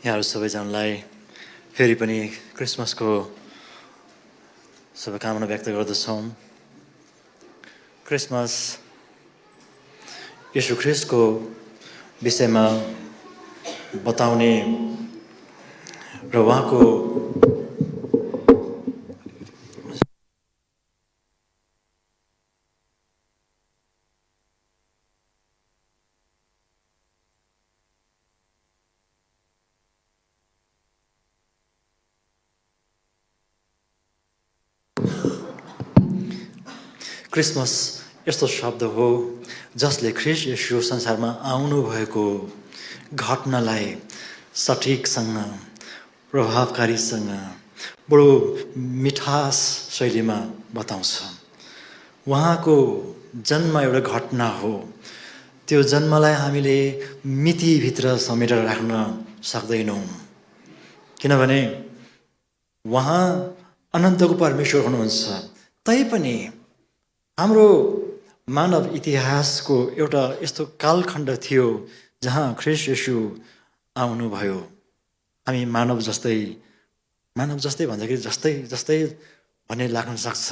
यहाँहरू सबैजनालाई फेरि पनि क्रिसमसको शुभकामना व्यक्त गर्दछौँ। क्रिसमस येशू ख्रीष्टको विषयमा बताउने र उहाँको क्रिसमस यस्तो शब्द हो जसले ख्रीष्ट येशू संसारमा आउनुभएको घटनालाई सठिकसँग प्रभावकारीसँग बडो मिठास शैलीमा बताउँछ। उहाँको जन्म एउटा घटना हो। त्यो जन्मलाई हामीले मितिभित्र समेटेर राख्न सक्दैनौँ, किनभने उहाँ अनन्तको परमेश्वर हुनुहुन्छ। तैपनि हाम्रो मानव इतिहासको एउटा यस्तो कालखण्ड थियो जहाँ ख्रीष्ट येशू आउनुभयो। हामी मानव जस्तै भन्दाखेरि जस्तै भन्ने लाग्न सक्छ,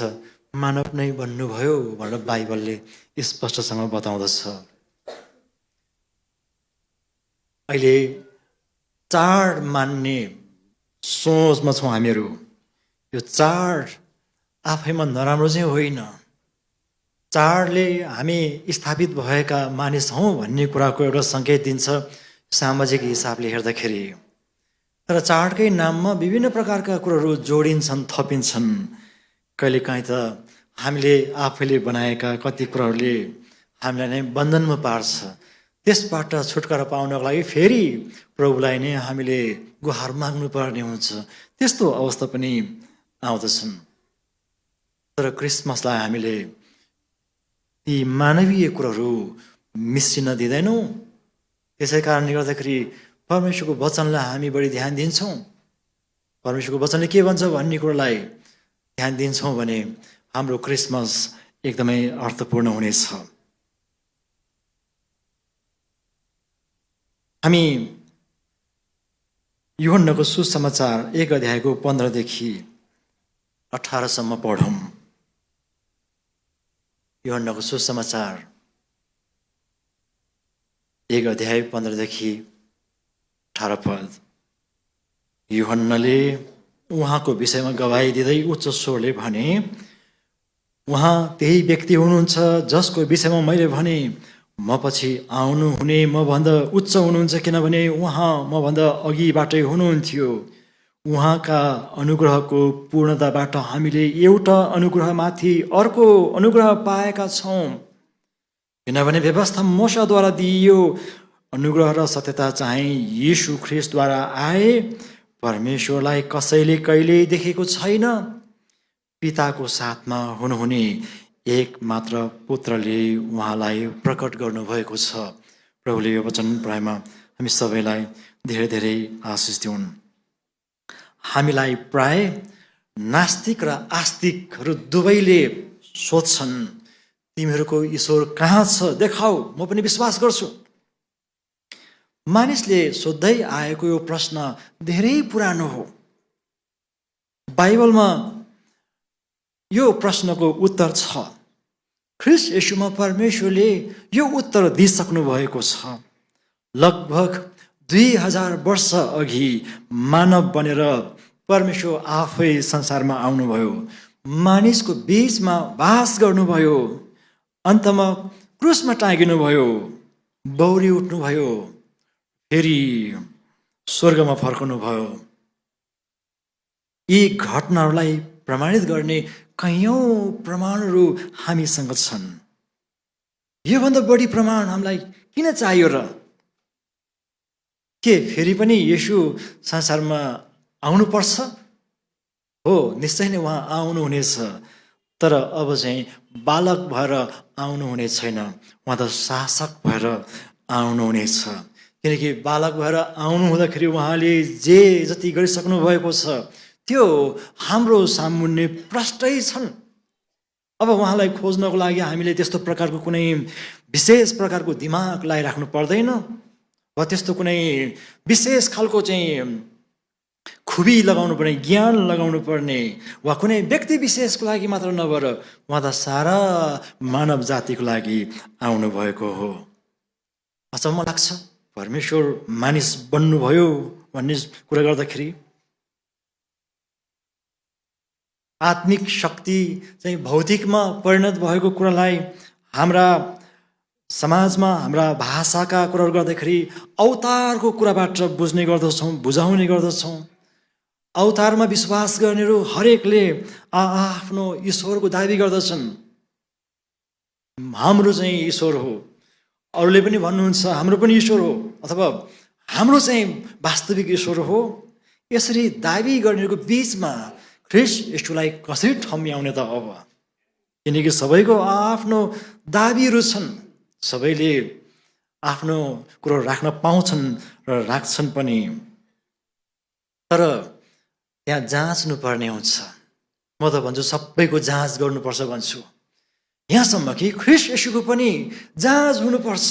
मानव नै बन्नुभयो भनेर बाइबलले स्पष्टसँग बताउँदछ। अहिले चाड मान्ने सोचमा छौँ हामीहरू। यो चाड आफैमा नराम्रो चाहिँ होइन। चाडले हामी स्थापित भएका मानिस हौँ भन्ने कुराको एउटा सङ्केत दिन्छ सामाजिक हिसाबले हेर्दाखेरि। तर चाडकै नाममा विभिन्न प्रकारका कुराहरू जोडिन्छन्, थपिन्छन्। कहिलेकाहीँ त हामीले आफैले बनाएका कति कुराहरूले हामीलाई नै बन्धनमा पार्छ। त्यसबाट छुटकारा पाउनको लागि फेरि प्रभुलाई नै हामीले गुहार माग्नुपर्ने हुन्छ। त्यस्तो अवस्था पनि आउँदछन्। तर क्रिसमसलाई हामीले ती मानवीय कुराहरू मिसिन दिँदैनौँ। त्यसै कारणले गर्दाखेरि परमेश्वरको वचनलाई हामी बढी ध्यान दिन्छौँ। परमेश्वरको वचनले के भन्छ भन्ने कुरालाई ध्यान दिन्छौँ भने हाम्रो क्रिसमस एकदमै अर्थपूर्ण हुनेछ। हामी यूहन्नाको सुसमाचार 1 अध्यायको 15 देखि 18 सम्म पढौँ। यूहन्नाको सुसमाचार 1 अध्याय 15 देखि 18 पद। यूहन्नाले उहाँको विषयमा गवाही दिँदै उच्च स्वरले भने, उहाँ त्यही व्यक्ति हुनुहुन्छ जसको विषयमा मैले भने, म पछि आउनु हुने मभन्दा उच्च हुनुहुन्छ, किनभने उहाँ मभन्दा अघिबाटै हुनुहुन्थ्यो। उहाँका अनुग्रहको पूर्णताबाट हामीले एउटा अनुग्रहमाथि अर्को अनुग्रह पाएका छौँ। किनभने व्यवस्था मोशाद्वारा दिइयो, अनुग्रह र सत्यता चाहिँ येशू ख्रीष्टद्वारा आए। परमेश्वरलाई कसैले कहिल्यै देखेको छैन। पिताको साथमा हुनुहुने एक मात्र पुत्रले उहाँलाई प्रकट गर्नुभएको छ। प्रभुले यो वचन पढाइमा हामी सबैलाई धेरै धेरै आशिष दिउन्। हामीलाई प्राय नास्तिक र आस्तिकहरू दुवैले सोध्छन्, तिमीहरूको ईश्वर कहाँ छ, देखाऊ, म पनि विश्वास गर्छु। मानिसले सोध्दै आएको यो प्रश्न धेरै पुरानो हो। बाइबलमा यो प्रश्नको उत्तर छ। ख्रीष्ट येशूमा परमेश्वरले यो उत्तर दिइसक्नु भएको छ। लगभग 2000 वर्ष अघि मानव बनेर परमेश्वर आफै संसारमा आउनुभयो, मानिसको बीचमा वास गर्नुभयो, अन्तमा क्रुसमा टाँगिनुभयो, बौरी उठ्नुभयो, फेरि स्वर्गमा फर्कनुभयो। यी घटनाहरूलाई प्रमाणित गर्ने कैयौँ प्रमाणहरू हामीसँग छन्। योभन्दा बढी प्रमाण हामीलाई किन चाहियो र? के फेरि पनि येशू संसारमा आउनुपर्छ? हो, निश्चय नै उहाँ आउनुहुनेछ। तर अब चाहिँ बालक भएर आउनुहुने छैन, उहाँ त शासक भएर आउनुहुनेछ। किनकि बालक भएर आउनु हुँदाखेरि उहाँले जे जति गरिसक्नु भएको छ त्यो हाम्रो सामुन्ने प्रष्टै छन्। अब उहाँलाई खोज्नको लागि हामीले त्यस्तो प्रकारको कुनै विशेष प्रकारको दिमाग लगाइराख्नु पर्दैन। वा त्यस्तो कुनै विशेष खालको चाहिँ खुबी लगाउनु पर्ने, ज्ञान लगाउनु पर्ने, वा कुनै व्यक्ति विशेषको लागि मात्र नभएर उहाँ त सारा मानव जातिको लागि आउनुभएको हो। अचम्म लाग्छ, परमेश्वर मानिस बन्नुभयो भन्ने कुरा गर्दाखेरि आत्मिक शक्ति चाहिँ भौतिकमा परिणत भएको कुरालाई हाम्रा समाजमा, हाम्रा भाषाका कुराहरू गर्दाखेरि अवतारको कुराबाट बुझ्ने गर्दछौँ, बुझाउने गर्दछौँ। अवतारमा विश्वास गर्नेहरू हरेकले आफ्नो ईश्वरको दाबी गर्दछन्, हाम्रो चाहिँ ईश्वर हो। अरूले पनि भन्नुहुन्छ हाम्रो पनि ईश्वर हो, अथवा हाम्रो चाहिँ वास्तविक ईश्वर हो। यसरी दाबी गर्नेहरूको बिचमा ख्रीष्ट येशूलाई कसरी ठम्याउने त अब? किनकि सबैको आफ्नो दाबीहरू छन्, सबैले आफ्नो कुरो राख्न पाउँछन् र राख्छन् पनि। तर त्यहाँ जाँच्नु पर्ने हुन्छ। म त भन्छु सबैको जाँच गर्नुपर्छ भन्छु। यहाँसम्म कि ख्रीष्ट येशूको पनि जाँच हुनुपर्छ।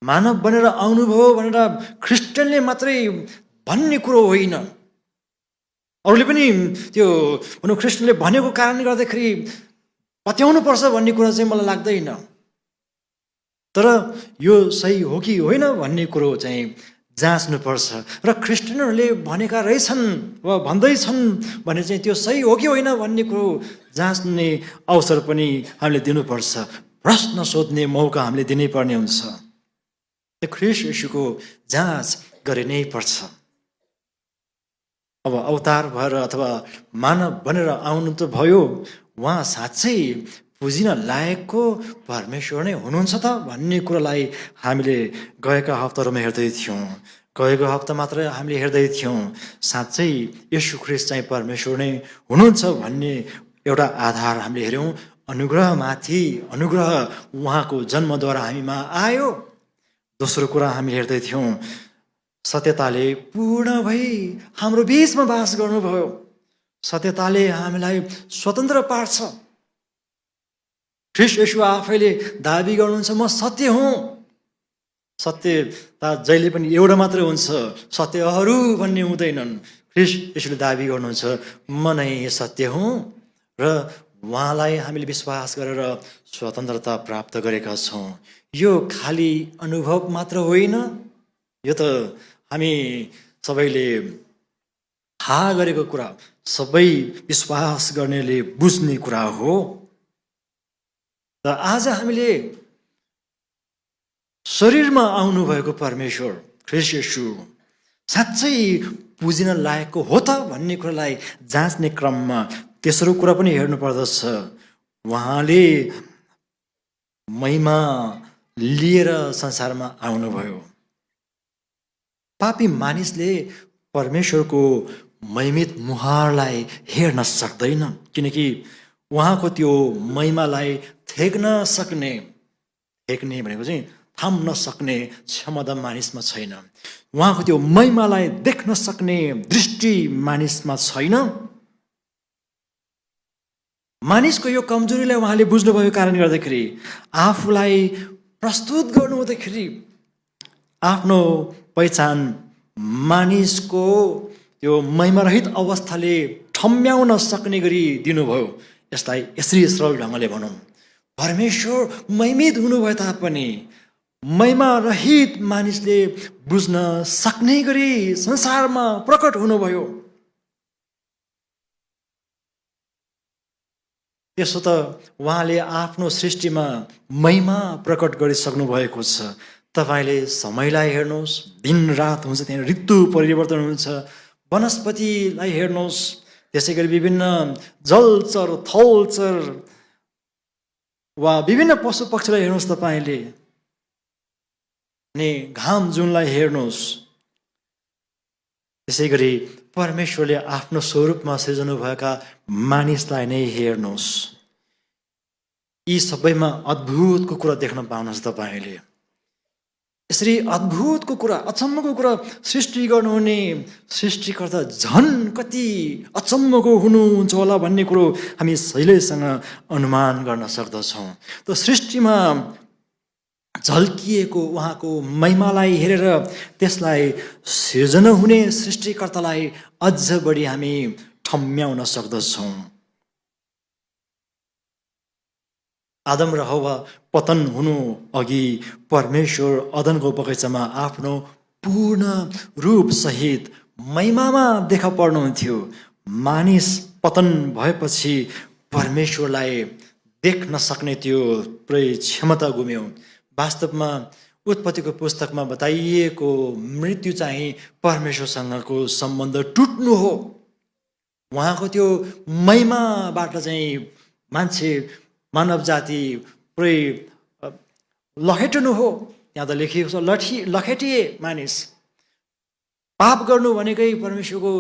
मानव बनेर आउनुभयो भनेर ख्रिस्टियनले मात्रै भन्ने कुरो होइन। अरूले पनि त्यो भनौँ ख्रिस्टियनले भनेको कारणले गर्दाखेरि पत्याउनु पर्छ भन्ने कुरा चाहिँ मलाई लाग्दैन। तर यो सही हो कि होइन भन्ने कुरो चाहिँ जाँच्नुपर्छ। र ख्रिस्टियनहरूले भनेका रहेछन् वा भन्दैछन् भने चाहिँ त्यो सही हो कि होइन भन्ने कुरो जाँच्ने अवसर पनि हामीले दिनुपर्छ। प्रश्न सोध्ने मौका हामीले दिनै पर्ने हुन्छ। त्यो ख्रीष्ट येशूको जाँच गरि नै पर्छ। अब अवतार भएर अथवा मानव बनेर आउनु त भयो, उहाँ साँच्चै पुजिन लायकको परमेश्वर नै हुनुहुन्छ त भन्ने कुरालाई हामीले गएका हप्ताहरूमा हेर्दै थियौँ। गएको हप्ता मात्र हामीले हेर्दै थियौँ साँच्चै येशू ख्रीष्ट चाहिँ परमेश्वर नै हुनुहुन्छ भन्ने एउटा आधार हामीले हेऱ्यौँ। अनुग्रहमाथि अनुग्रह उहाँको जन्मद्वारा हामीमा आयो। दोस्रो कुरा हामी हेर्दै थियौँ, सत्यताले पूर्ण भई हाम्रो बीचमा बास गर्नुभयो। सत्यताले हामीलाई स्वतन्त्र पार्छ। ख्रीष्ट येशू आफैले दाबी गर्नुहुन्छ म सत्य हुँ। सत्यता जहिले पनि एउटा मात्रै हुन्छ, सत्यहरू भन्ने हुँदैनन्। ख्रीष्ट येशूले दाबी गर्नुहुन्छ म नै सत्य हुँ, र उहाँलाई हामीले विश्वास गरेर स्वतन्त्रता प्राप्त गरेका छौँ। यो खाली अनुभव मात्र होइन, यो त हामी सबैले थाहा गरेको कुरा, सबै विश्वास गर्नेले बुझ्ने कुरा हो। र आज हामीले शरीरमा आउनुभएको परमेश्वर ख्रीष्ट येशू साँच्चै पुजिन लायकको हो त भन्ने कुरालाई जाँच्ने क्रममा तेस्रो कुरा पनि हेर्नु पर्दछ। उहाँले महिमा लिएर संसारमा आउनुभयो। पापी मानिसले परमेश्वरको महिमित मुहारलाई हेर्न सक्दैन, किनकि उहाँको त्यो महिमालाई थेक्न सक्ने भनेको चाहिँ थाम्न सक्ने क्षमता मानिसमा छैन। उहाँको त्यो महिमालाई देख्न सक्ने दृष्टि मानिसमा छैन। मानिसको यो कमजोरीलाई उहाँले बुझ्नुभएको कारणले गर्दाखेरि आफूलाई प्रस्तुत गर्नु हुँदाखेरि आफ्नो पहिचान मानिसको त्यो महिमारहित अवस्थाले ठम्म्याउन सक्ने गरी दिनुभयो। यसरी सरल ढङ्गले भनौँ, परमेश्वर महिमित हुनुभए तापनि महिमा रहित मानिसले बुझ्न सक्ने गरी संसारमा प्रकट हुनुभयो। त्यसो त उहाँले आफ्नो सृष्टिमा महिमा प्रकट गरिसक्नु भएको छ। तपाईँले समयलाई हेर्नुहोस्, दिन रात हुन्छ, त्यहाँ ऋतु परिवर्तन हुन्छ। वनस्पतिलाई हेर्नुहोस्, त्यसै गरी विभिन्न जलचर थलचर वा विभिन्न पशु पक्षीलाई हेर्नुहोस् तपाईँले, अनि घाम जुनलाई हेर्नुहोस्। त्यसै गरी परमेश्वरले आफ्नो स्वरूपमा सृजना भएका मानिसलाई नै हेर्नुहोस्। यी सबैमा अद्भुतको कुरा देख्न पाउनुहुन्छ तपाईँले। यसरी अद्भुतको कुरा, अचम्मको कुरा सृष्टि गर्नुहुने सृष्टिकर्ता झन् कति अचम्मको हुनुहुन्छ होला भन्ने कुरो हामी सहिलेसँग अनुमान गर्न सक्दछौँ। त सृष्टिमा झल्किएको उहाँको महिमालाई हेरेर त्यसलाई सिर्जना हुने सृष्टिकर्तालाई अझ बढी हामी ठम्म्याउन सक्दछौँ। आदम र हव्वा पतन हुनु अघि परमेश्वर अदनको बगैँचामा आफ्नो पूर्ण रूपसहित महिमामा देखा पर्नुहुन्थ्यो। मानिस पतन भएपछि परमेश्वरलाई देख्न सक्ने त्यो पुरै क्षमता गुम्यो। वास्तवमा उत्पत्तिको पुस्तकमा बताइएको मृत्यु चाहिँ परमेश्वरसँगको सम्बन्ध टुट्नु हो। उहाँको त्यो महिमाबाट चाहिँ मान्छे मानव जाति पुरै लखेट्नु हो। त्यहाँ त लेखिएको छ लखेटिए मानिस। पाप गर्नु भनेकै परमेश्वरको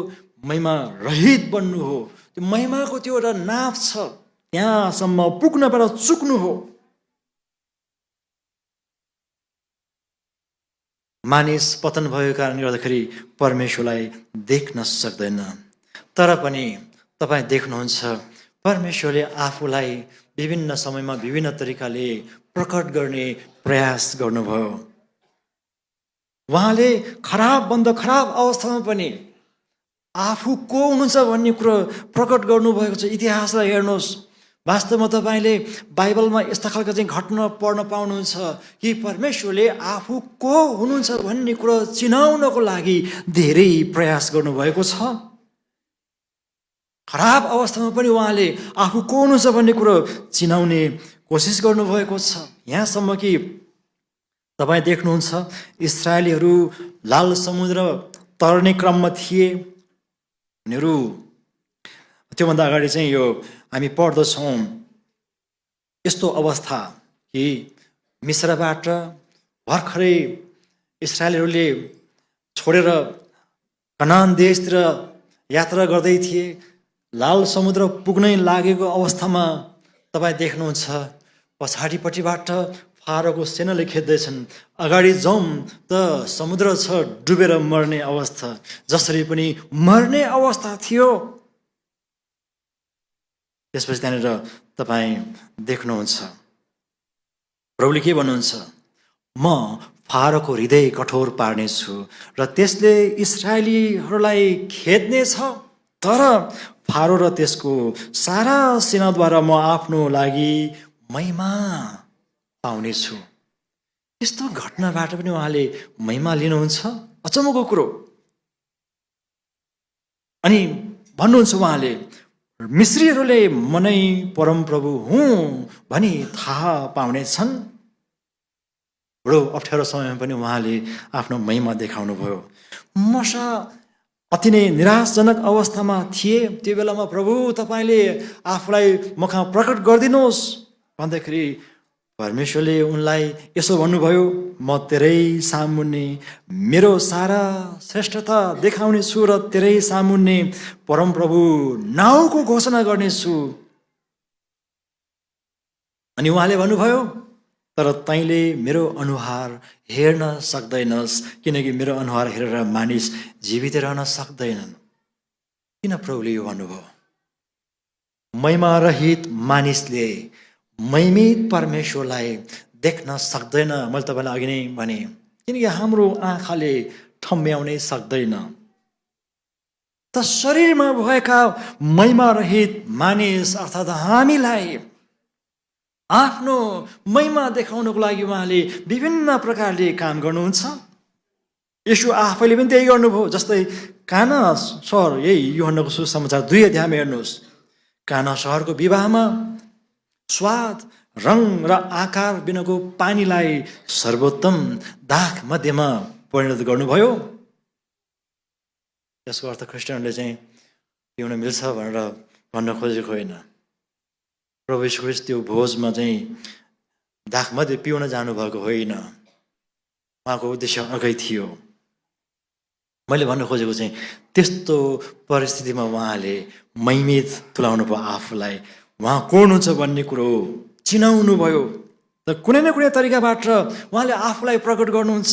महिमा रहित बन्नु हो। त्यो महिमाको त्यो एउटा नाप छ, त्यहाँसम्म पुग्नबाट चुक्नु हो। मानिस पतन भएको कारणले गर्दाखेरि परमेश्वरलाई देख्न सक्दैन। तर पनि तपाईँ देख्नुहुन्छ परमेश्वरले आफूलाई विभिन्न समयमा विभिन्न तरिकाले प्रकट गर्ने प्रयास गर्नुभयो। उहाँले खराब अवस्थामा पनि आफू को हुनुहुन्छ भन्ने कुरो प्रकट गर्नुभएको छ। इतिहासलाई हेर्नुहोस्। वास्तवमा तपाईँले बाइबलमा यस्ता खालका चाहिँ घटना पढ्न पाउनुहुन्छ कि परमेश्वरले आफू को हुनुहुन्छ भन्ने कुरो चिनाउनको लागि धेरै प्रयास गर्नुभएको छ। खराब अवस्थामा पनि उहाँले आफू को हुनुहुन्छ भन्ने कुरो चिनाउने कोसिस गर्नुभएको छ। यहाँसम्म कि तपाईँ देख्नुहुन्छ इस्राएलीहरू लाल समुद्र तर्ने क्रममा थिए। उनीहरू त्योभन्दा अगाडि चाहिँ यो हामी पढ्दछौँ यस्तो अवस्था कि मिस्रबाट भर्खरै इस्राएलीहरूले छोडेर कनान देशतिर यात्रा गर्दै थिए। लाल समुद्र पुग्नै लागेको अवस्थामा तपाईँ देख्नुहुन्छ पछाडिपट्टिबाट फारोको सेनाले खेद्दैछन्। अगाडि जाउँ त समुद्र छ, डुबेर मर्ने अवस्था, जसरी पनि मर्ने अवस्था थियो। त्यसपछि त्यहाँनिर तपाईँ देख्नुहुन्छ प्रभुले के भन्नुहुन्छ, म फारोको हृदय कठोर पार्नेछु र त्यसले इस्राएलीहरूलाई खेद्नेछ। तर फारो र त्यसको सारा सेनाद्वारा म आफ्नो लागि महिमा पाउनेछु। यस्तो घटनाबाट पनि उहाँले महिमा लिनुहुन्छ। अचम्मको कुरो। अनि भन्नुहुन्छ उहाँले मिस्रीहरूले म नै परमप्रभु हुँ भनी थाहा पाउनेछन्। बडो अप्ठ्यारो समयमा पनि उहाँले आफ्नो महिमा देखाउनु भयो। मूसा अति नै निराशजनक अवस्थामा थिए। त्यो बेलामा प्रभु तपाईँले आफूलाई मखा प्रकट गरिदिनुहोस् भन्दाखेरि परमेश्वरले उनलाई यसो भन्नुभयो, म तेरै सामुन्ने मेरो सारा श्रेष्ठता देखाउने छु र तेरै सामुन्ने परमप्रभु नाउँको घोषणा गर्नेछु। अनि उहाँले भन्नुभयो, तर तैँले मेरो अनुहार हेर्न सक्दैनस्, किनकि मेरो अनुहार हेरेर मानिस जीवित रहन सक्दैनन्। किन प्रभुले यो भन्नुभयो? महिमा रहित मानिसले महिमित परमेश्वरलाई देख्न सक्दैन। मैले तपाईँलाई अघि नै भने, किनकि हाम्रो आँखाले ठम्ब्याउनै सक्दैन। त शरीरमा भएका महिमा रहित मानिस अर्थात् हामीलाई आफ्नो महिमा देखाउनको लागि उहाँले विभिन्न प्रकारले काम गर्नुहुन्छ। यसो आफैले पनि त्यही गर्नुभयो। जस्तै काना सहर, यही यूहन्नाको सुसमाचार 2 अध्यायमा हेर्नुहोस्। काना सहरको विवाहमा स्वाद, रङ र आकार बिनाको पानीलाई सर्वोत्तम दाख मध्येमा परिणत गर्नुभयो। यसको अर्थ क्रिस्चियनहरूले चाहिँ पिउन मिल्छ भनेर भन्न खोजेको होइन। प्रभु यीशु ख्रीष्ट त्यो भोजमा चाहिँ दाखमध्ये पिउन जानुभएको होइन। उहाँको उद्देश्य अर्कै थियो। मैले भन्न खोजेको चाहिँ त्यस्तो परिस्थितिमा उहाँले महिमित तुल्याउनु भयो आफूलाई। उहाँ को हुनुहुन्छ भन्ने कुरो चिनाउनु भयो। त कुनै न कुनै तरिकाबाट उहाँले आफूलाई प्रकट गर्नुहुन्छ।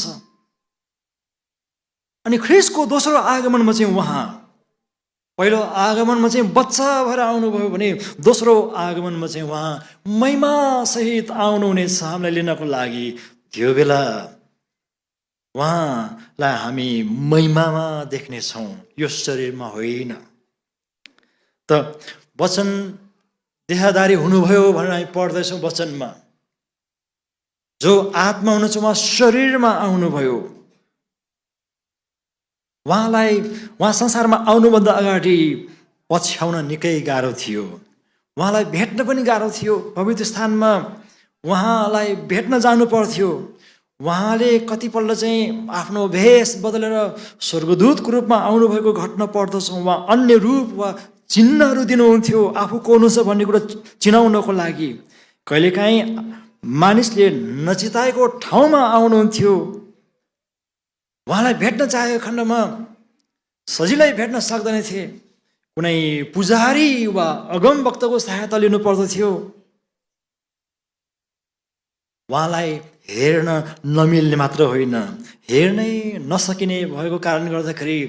अनि ख्रीष्टको दोस्रो आगमनमा चाहिँ उहाँ पहिलो आगमनमा चाहिँ बच्चा भएर आउनुभयो भने दोस्रो आगमनमा चाहिँ उहाँ महिमा सहित आउनुहुनेछ हामीलाई लिनको लागि। त्यो बेला उहाँलाई हामी महिमामा देख्नेछौँ, यो शरीरमा होइन। त वचन देहधारी हुनुभयो भनेर हामी पढ्दैछौँ वचनमा। जो आत्मा हुनुहुन्छ उहाँ शरीरमा आउनुभयो। उहाँ संसारमा आउनुभन्दा अगाडि पछ्याउन निकै गाह्रो थियो। उहाँलाई भेट्न पनि गाह्रो थियो। पवित्र स्थानमा उहाँलाई भेट्न जानु पर्थ्यो। उहाँले कतिपल्ट चाहिँ आफ्नो भेष बदलेर स्वर्गदूतको रूपमा आउनुभएको घटना पढ्दछ। उहाँ अन्य रूप वा चिन्हहरू दिनुहुन्थ्यो आफू को हुनुहुन्छ भन्ने कुरा चिनाउनको लागि। कहिलेकाहीँ मानिसले नचिताएको ठाउँमा आउनुहुन्थ्यो। उहाँलाई भेट्न चाहेको खण्डमा सजिलै भेट्न सक्दैनथे। कुनै पुजारी वा अगमवक्ताको सहायता लिनु पर्दथ्यो। उहाँलाई हेर्न नमिल्ने मात्र होइन, हेर्नै नसकिने भएको कारणले गर्दाखेरि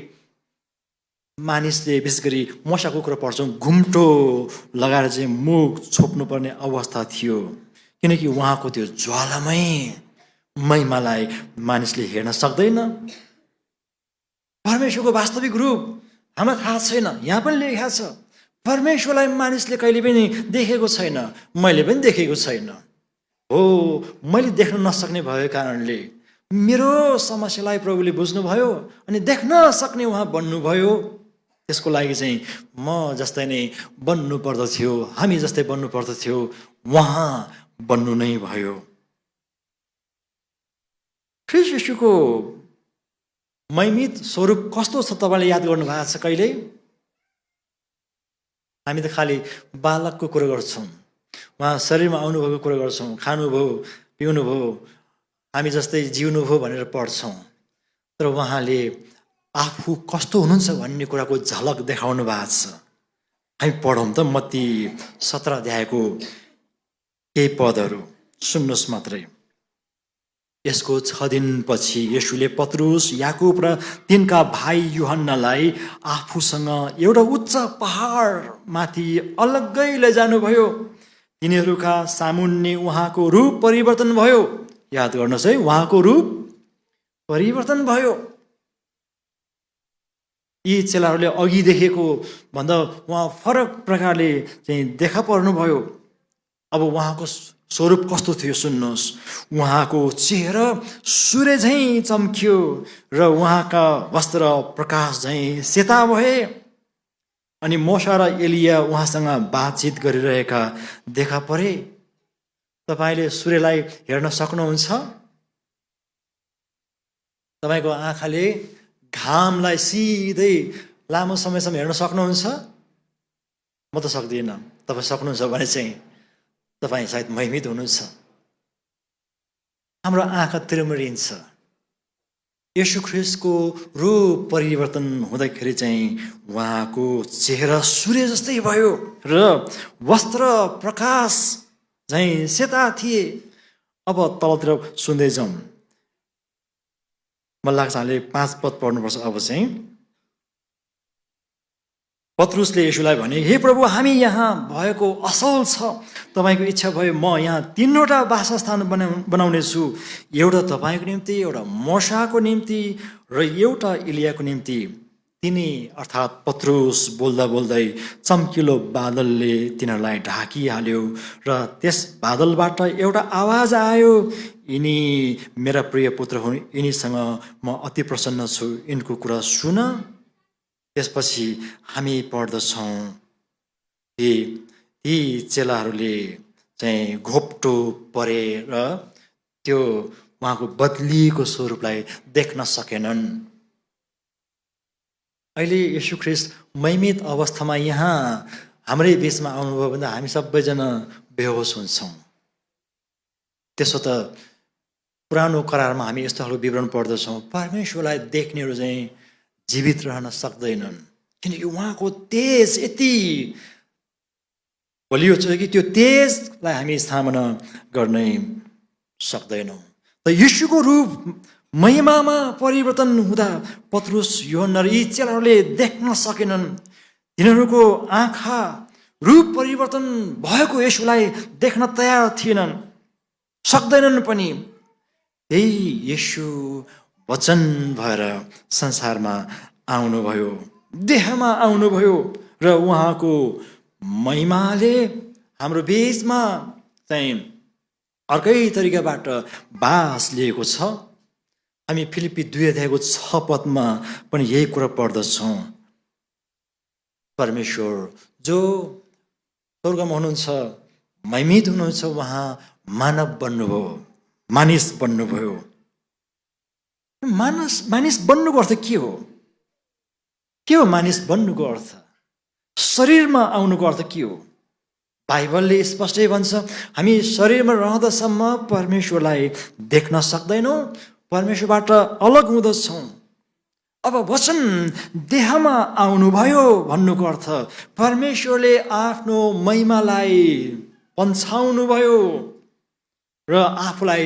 मानिसले विशेष गरी मसा कुकुर पर्छौँ घुम्टो लगाएर चाहिँ मुख छोप्नुपर्ने अवस्था थियो। किनकि उहाँको त्यो ज्वालामय महिमालाई मानिसले हेर्न सक्दैन। परमेश्वरको वास्तविक रूप हामीलाई थाहा छैन। यहाँ पनि लेखेको छ, परमेश्वरलाई मानिसले कहिले पनि देखेको छैन, मैले पनि देखेको छैन। हो, मैले देख्न नसक्ने भएको कारणले मेरो समस्यालाई प्रभुले बुझ्नुभयो अनि देख्न सक्ने उहाँ बन्नुभयो। त्यसको लागि चाहिँ म जस्तै नै बन्नु पर्दथ्यो, हामी जस्तै बन्नु पर्दथ्यो, उहाँ बन्नु नै भयो। ख्रीष्ट येशूको महिमित स्वरूप कस्तो छ तपाईँले याद गर्नु भएको छ कहिले? हामी त खालि बालकको कुरो गर्छौँ, उहाँ शरीरमा आउनुभएको कुरो गर्छौँ, खानुभयो पिउनुभयो हामी जस्तै जिउनुभयो भनेर पढ्छौँ। तर उहाँले आफू कस्तो हुनुहुन्छ भन्ने कुराको झलक देखाउनु भएको छ। हामी पढौँ त मत्ती 17 अध्यायको केही पदहरू सुन्नुहोस् मात्रै। यसको 6 दिनपछि येशूले पत्रुस, याकुब र तिनका भाइ यूहन्नालाई आफूसँग एउटा उच्च पहाडमाथि अलग्गै लैजानुभयो। तिनीहरूका सामुन्ने उहाँको रूप परिवर्तन भयो। याद गर्नुहोस् है, उहाँको रूप परिवर्तन भयो। यी चेलाहरूले अघि देखेको भन्दा उहाँ फरक प्रकारले चाहिँ देखा पर्नुभयो। अब उहाँको स्वरूप कस्तो थियो सुन्नुहोस्। उहाँको चेहरा सूर्य झैँ चम्क्यो र उहाँका वस्त्र प्रकाश झैँ सेता भए। अनि मोसा र एलिया उहाँसँग बातचित गरिरहेका देखा परे। तपाईँले सूर्यलाई हेर्न सक्नुहुन्छ? तपाईँको आँखाले घामलाई सिधै लामो समयसम्म हेर्न सक्नुहुन्छ? म त सक्दिनँ। तपाईँ सक्नुहुन्छ भने चाहिँ तपाईँ सायद महिमित हुनुहुन्छ। हाम्रो आँखा तिरमिरिन्छ। येशू ख्रीष्टको रूप परिवर्तन हुँदाखेरि चाहिँ उहाँको चेहरा सूर्य जस्तै भयो र वस्त्र प्रकाश झैँ सेता थिए। अब तलतिर सुन्दै जाउँ। मलाई लाग्छ हामीले 5 पद पढ्नुपर्छ। अब चाहिँ पत्रुसले येशूलाई भने, हे प्रभु, हामी यहाँ भएको असल छ। तपाईँको इच्छा भयो म यहाँ 3वटा वासस्थान बनाउने छु, एउटा तपाईँको निम्ति, एउटा मोसाको निम्ति र एउटा एलियाको निम्ति। तिनी अर्थात् पत्रुस बोल्दा बोल्दै चम्किलो बादलले तिनीहरूलाई ढाकिहाल्यो र त्यस बादलबाट एउटा आवाज आयो, यिनी मेरा प्रिय पुत्र हुन्, यिनीसँग म अति प्रसन्न छु, यिनको कुरा सुन। त्यसपछि हामी पढ्दछौँ कि ती चेलाहरूले चाहिँ घोप्टो परेर त्यो उहाँको बदलिएको स्वरूपलाई देख्न सकेनन्। अहिले येशू ख्रीष्ट महिमित अवस्थामा यहाँ हाम्रै बिचमा आउनुभयो भने हामी सबैजना बेहोस हुन्छौँ। त्यसो त पुरानो करारमा हामी यस्तो खालको विवरण पढ्दछौँ, परमेश्वरलाई देख्नेहरू चाहिँ जीवित रहन सक्दैनन्, किनकि उहाँको तेज यति बलियो छ कि त्यो तेजलाई हामी स्थापना गर्नै सक्दैनौँ। त येशूको रूप महिमामा परिवर्तन हुँदा पत्रुस, यूहन्ना र यी चेलाहरूले देख्न सकेनन्। तिनीहरूको आँखा रूप परिवर्तन भएको येशूलाई देख्न तयार थिएनन्, सक्दैनन् पनि। त्यही येशू वचन भएर संसारमा आउनुभयो, देहमा आउनुभयो र उहाँको महिमाले हाम्रो बीचमा चाहिँ अर्कै तरिकाबाट बास लिएको छ। हामी फिलिप्पी 2:6 पनि यही कुरा पढ्दछौँ। परमेश्वर जो स्वर्गमा हुनुहुन्छ, महिमित हुनुहुन्छ, उहाँ मानव बन्नुभयो, मानिस बन्नुभयो। मानिस बन्नुको अर्थ के हो? के हो मानिस बन्नुको अर्थ? शरीरमा आउनुको अर्थ के हो? बाइबलले स्पष्टै भन्छ, हामी शरीरमा रहँदासम्म परमेश्वरलाई देख्न सक्दैनौँ, परमेश्वरबाट अलग हुँदछौँ। अब वचन देहमा आउनुभयो भन्नुको अर्थ परमेश्वरले आफ्नो महिमालाई पन्छाउनुभयो र आफूलाई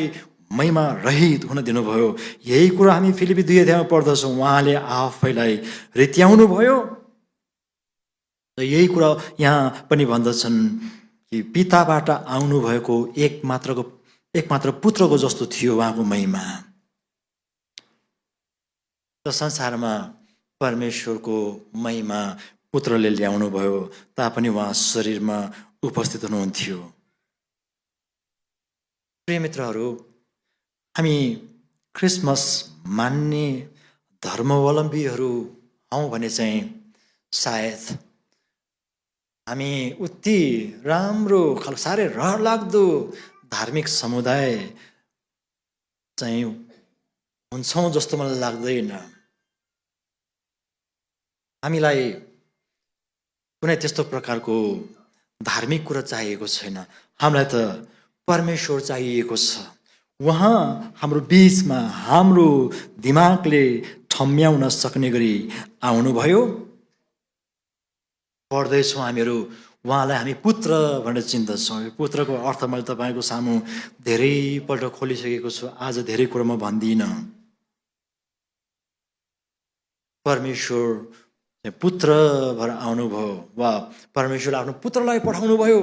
महिमा रहित हुन दिनुभयो। यही कुरा हामी फिलिप्पी 2:2 पढ्दछौँ। उहाँले आफैलाई रित्याउनु भयो। यही कुरा यहाँ पनि भन्दछन् कि पिताबाट आउनुभएको एकमात्र पुत्रको जस्तो थियो उहाँको महिमा। र संसारमा परमेश्वरको महिमा पुत्रले ल्याउनु भयो, तापनि उहाँ शरीरमा उपस्थित हुनुहुन्थ्यो। प्रिय मित्रहरू, हामी क्रिसमस मान्ने धर्मावलम्बीहरू हौँ भने चाहिँ सायद हामी उति राम्रो साह्रै रहरलाग्दो धार्मिक समुदाय चाहिँ हुन्छौँ जस्तो मलाई लाग्दैन। हामीलाई कुनै त्यस्तो प्रकारको धार्मिक कुरा चाहिएको छैन। हामीलाई त परमेश्वर चाहिएको छ। उहाँ हाम्रो बीचमा हाम्रो दिमागले ठम्म्याउन सक्ने गरी आउनुभयो। पढ्दैछौँ हामीहरू, उहाँलाई हामी पुत्र भनेर चिन्दछौँ। पुत्रको अर्थ मैले तपाईँको सामु धेरैपल्ट खोलिसकेको छु, आज धेरै कुरा म भन्दिनँ। परमेश्वर पुत्र भएर आउनुभयो वा परमेश्वरले आफ्नो पुत्रलाई पठाउनु भयो।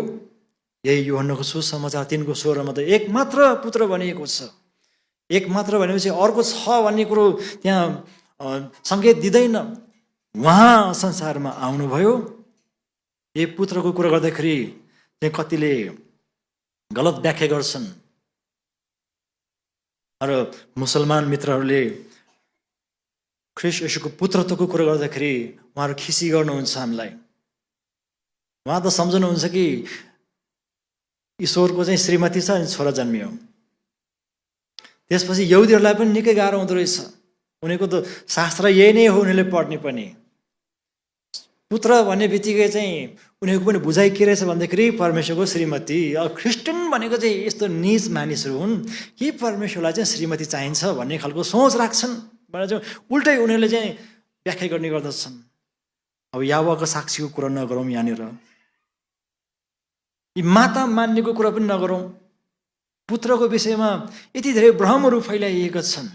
यही यूहन्नाको सुसमाचार 3:16 त एकमात्र पुत्र भनिएको छ। एकमात्र भनेपछि अर्को छ भन्ने कुरो त्यहाँ सङ्केत दिँदैन। उहाँ संसारमा आउनुभयो। यही पुत्रको कुरा गर्दाखेरि चाहिँ कतिले गलत व्याख्या गर्छन् र मुसलमान मित्रहरूले ख्रीष्ट येशूको पुत्रत्वको कुरा गर्दाखेरि उहाँहरू खिसी गर्नुहुन्छ हामीलाई। उहाँ त सम्झनुहुन्छ कि ईश्वरको चाहिँ श्रीमती छ अनि छोरा जन्मियो। त्यसपछि यहुदीहरूलाई पनि निकै गाह्रो हुँदो रहेछ। उनीहरूको त शास्त्र यही नै हो, उनीहरूले पढ्ने पनि। पुत्र भन्ने बित्तिकै चाहिँ उनीहरूको पनि बुझाइ के रहेछ भन्दाखेरि परमेश्वरको श्रीमती। अब क्रिस्चियन भनेको चाहिँ यस्तो नीच मानिसहरू हुन् कि परमेश्वरलाई चाहिँ श्रीमती चाहिन्छ भन्ने खालको सोच राख्छन् भनेर चाहिँ उल्टै उनीहरूले चाहिँ व्याख्या गर्ने गर्दछन्। अब याहवेहको साक्षीको कुरा नगरौँ, यहाँनिर यी माता मान्नेको कुरा पनि नगरौँ। पुत्रको विषयमा यति धेरै भ्रमहरू फैलाइएका छन्।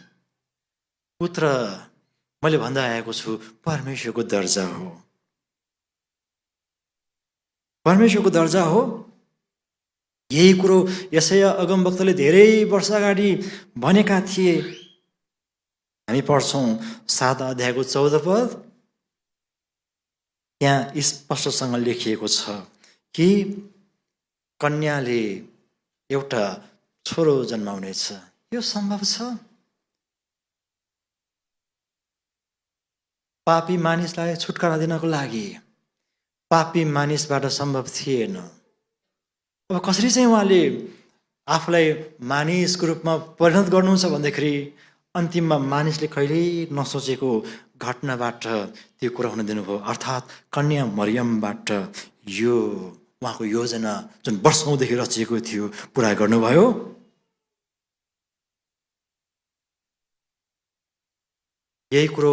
पुत्र मैले भन्दै आएको छु परमेश्वरको दर्जा हो, परमेश्वरको दर्जा हो। यही कुरो यशाया अगमवक्ताले धेरै वर्ष अगाडि भनेका थिए। हामी पढ्छौँ 7 अध्यायको 14 पद। यहाँ स्पष्टसँग लेखिएको छ कि कन्याले एउटा छोरो जन्माउनेछ। यो सम्भव छ? पापी मानिसलाई छुटकारा दिनको लागि पापी मानिसबाट सम्भव थिएन। अब कसरी चाहिँ उहाँले आफूलाई मानिसको रूपमा परिणत गर्नुहुन्छ भन्दाखेरि अन्तिममा मानिसले कहिल्यै नसोचेको घटनाबाट त्यो कुरा हुन दिनुभयो। अर्थात् कन्या मरियमबाट यो उहाँको योजना जुन वर्षौँदेखि रचिएको थियो पुरा गर्नुभयो। यही कुरो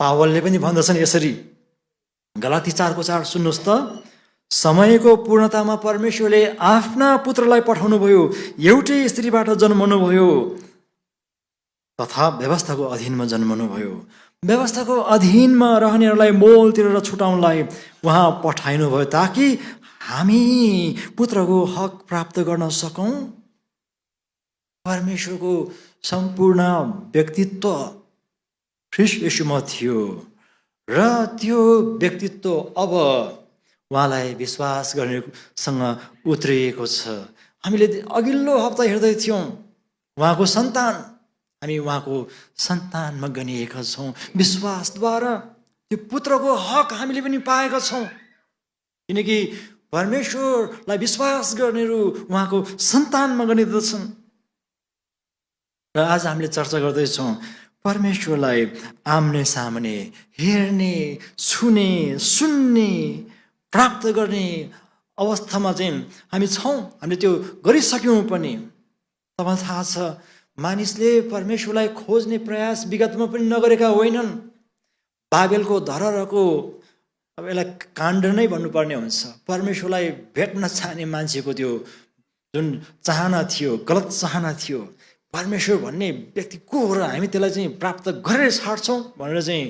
पावलले पनि भन्दछन् यसरी, गलाती 4:4 सुन्नुहोस् त। समयको पूर्णतामा परमेश्वरले आफ्ना पुत्रलाई पठाउनु भयो, एउटै स्त्रीबाट जन्मनु भयो तथा व्यवस्थाको अधीनमा जन्मनु भयो। व्यवस्थाको अधीनमा रहनेहरूलाई मोल तिरेर छुटाउनलाई उहाँ पठाइनु भयो ताकि हामी पुत्रको हक प्राप्त गर्न सकौँ। परमेश्वरको सम्पूर्ण व्यक्तित्व ख्रीष्ट येशूमा थियो र त्यो व्यक्तित्व अब उहाँलाई विश्वास गर्नेसँग उत्रिएको छ। हामीले अघिल्लो हप्ता हेर्दै थियौँ उहाँको सन्तान, हामी उहाँको सन्तानमा गनिएका छौँ। विश्वासद्वारा त्यो पुत्रको हक हामीले पनि पाएका छौँ, किनकि परमेश्वरलाई विश्वास गर्नेहरू उहाँको सन्तानमा गनिँदछन्। र आज हामीले चर्चा गर्दैछौँ परमेश्वरलाई आम्ने सामने हेर्ने, छुने, सुन्ने, प्राप्त गर्ने अवस्थामा चाहिँ हामी छौँ। हामीले त्यो गरिसक्यौँ पनि। तपाईँलाई थाहा छ मानिसले परमेश्वरलाई खोज्ने प्रयास विगतमा पनि नगरेका होइनन्। बाबेलको धरहराको अब यसलाई काण्ड नै भन्नुपर्ने हुन्छ। परमेश्वरलाई भेट्न चाहने मान्छेको त्यो जुन चाहना थियो, गलत चाहना थियो, परमेश्वर भन्ने व्यक्ति को हो र हामी त्यसलाई चाहिँ प्राप्त गरेर छाड्छौँ भनेर चाहिँ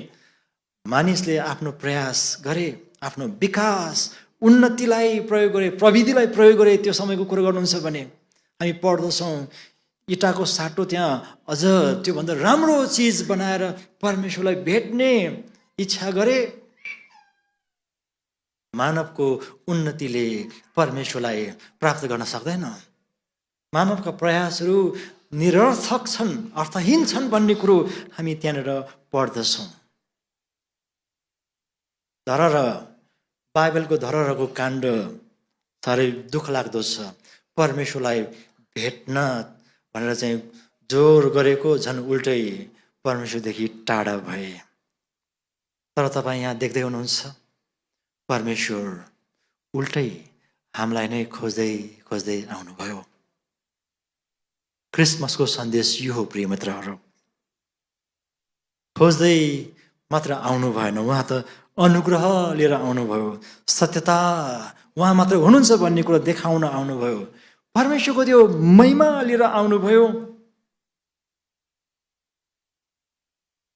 मानिसले आफ्नो प्रयास गरे, आफ्नो विकास उन्नतिलाई प्रयोग गरे, प्रविधिलाई प्रयोग गरे। त्यो समयको कुरो गर्नुहुन्छ भने हामी पढ्दछौँ इँटाको साटो त्यहाँ अझ त्योभन्दा राम्रो चिज बनाएर परमेश्वरलाई भेट्ने इच्छा गरे। मानवको उन्नतिले परमेश्वरलाई प्राप्त गर्न सक्दैन। मानवका प्रयासहरू निरर्थक छन्, अर्थहीन छन् भन्ने कुरो हामी त्यहाँनिर पढ्दछौँ। धरहरा, बाइबलको धरहराको काण्ड साह्रै दुःख लाग्दो छ। परमेश्वरलाई भेट्न भनेर चाहिँ जोर गरेको झन् उल्टै परमेश्वरदेखि टाढा भए। तर तपाईँ यहाँ देख्दै हुनुहुन्छ परमेश्वर उल्टै हामीलाई नै खोज्दै खोज्दै आउनुभयो। क्रिसमसको सन्देश यो हो प्रिय मित्रहरू। खोज्दै मात्र आउनु भएन, उहाँ त अनुग्रह लिएर आउनुभयो, सत्यता उहाँ मात्र हुनुहुन्छ भन्ने कुरा देखाउन आउनुभयो, परमेश्वरको त्यो महिमा लिएर आउनुभयो।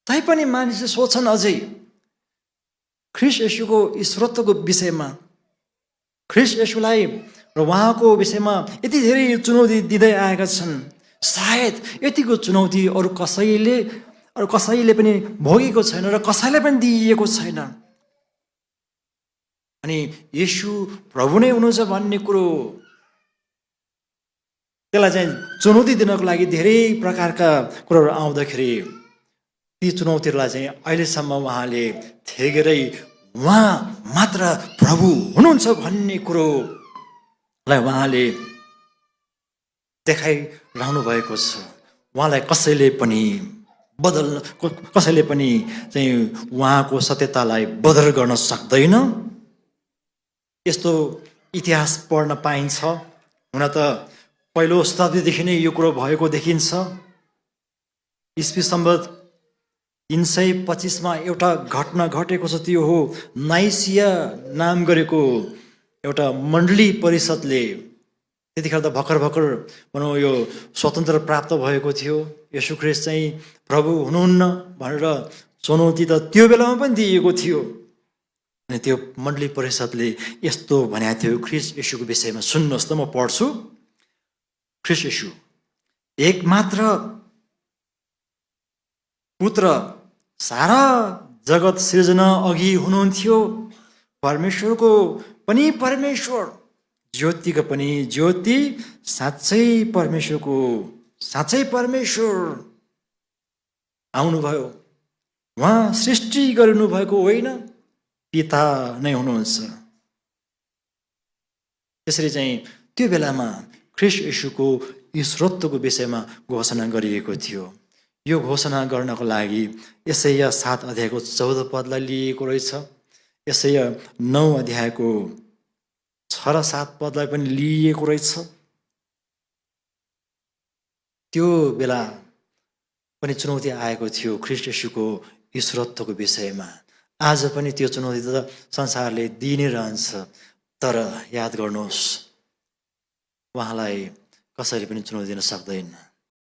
तैपनि मानिसले सोच्छन् अझै ख्रीष्ट येशूको ईश्वरत्वको विषयमा, ख्रीष्ट येशूलाई र उहाँको विषयमा यति धेरै चुनौती दिँदै आएका छन्। सायद यतिको चुनौती अरू कसैले पनि भोगेको छैन र कसैलाई पनि दिइएको छैन। अनि येशू प्रभु नै हुनुहुन्छ भन्ने कुरो त्यसलाई चाहिँ चुनौती दिनको लागि धेरै प्रकारका कुराहरू आउँदाखेरि ती चुनौतीहरूलाई चाहिँ अहिलेसम्म उहाँले थेगेरै उहाँ मात्र प्रभु हुनुहुन्छ भन्ने कुरोलाई उहाँले देखाइरहनु भएको छ। उहाँलाई कसैले पनि चाहिँ उहाँको सत्यतालाई बदल गर्न सक्दैन। यस्तो इतिहास पढ्न पाइन्छ। हुन त पहिलो शताब्दीदेखि नै यो कुरो भएको देखिन्छ। ईस्वी सम्वत 325 एउटा घटना घटेको छ। त्यो हो नाइसिया नाम गरेको एउटा मण्डली परिषदले, त्यतिखेर त भर्खर भनौँ यो स्वतन्त्र प्राप्त भएको थियो। येशू ख्रीष्ट चाहिँ प्रभु हुनुहुन्न भनेर चुनौती त त्यो बेलामा पनि दिएको थियो। अनि त्यो मण्डली परिषदले यस्तो भनेको थियो ख्रीष्ट येशूको विषयमा, सुन्नुहोस् त म पढ्छु। ख्रीष्ट येशू एकमात्र पुत्र, सारा जगत सृजना अघि हुनुहुन्थ्यो, परमेश्वरको पनि परमेश्वर, ज्योतिको पनि ज्योति, साँच्चै परमेश्वर आउनुभयो। उहाँ सृष्टि गर्नु भएको होइन, पिता नै हुनुहुन्छ। त्यसरी चाहिँ त्यो बेलामा ख्रीष्ट येशूको ईश्वरत्वको विषयमा घोषणा गरिएको थियो। यो घोषणा गर्नको लागि यशाया 7 अध्यायको 14 पदलाई लिएको रहेछ। यशाया 9 अध्यायको 6 र 7 पदलाई पनि लिएको रहेछ। त्यो बेला पनि चुनौती आएको थियो ख्रीष्ट येशूको ईश्वरत्वको विषयमा। आज पनि त्यो चुनौती त संसारले दिइ नै रहन्छ। तर याद गर्नुहोस्, उहाँलाई कसैले पनि चुनौती दिन सक्दैन।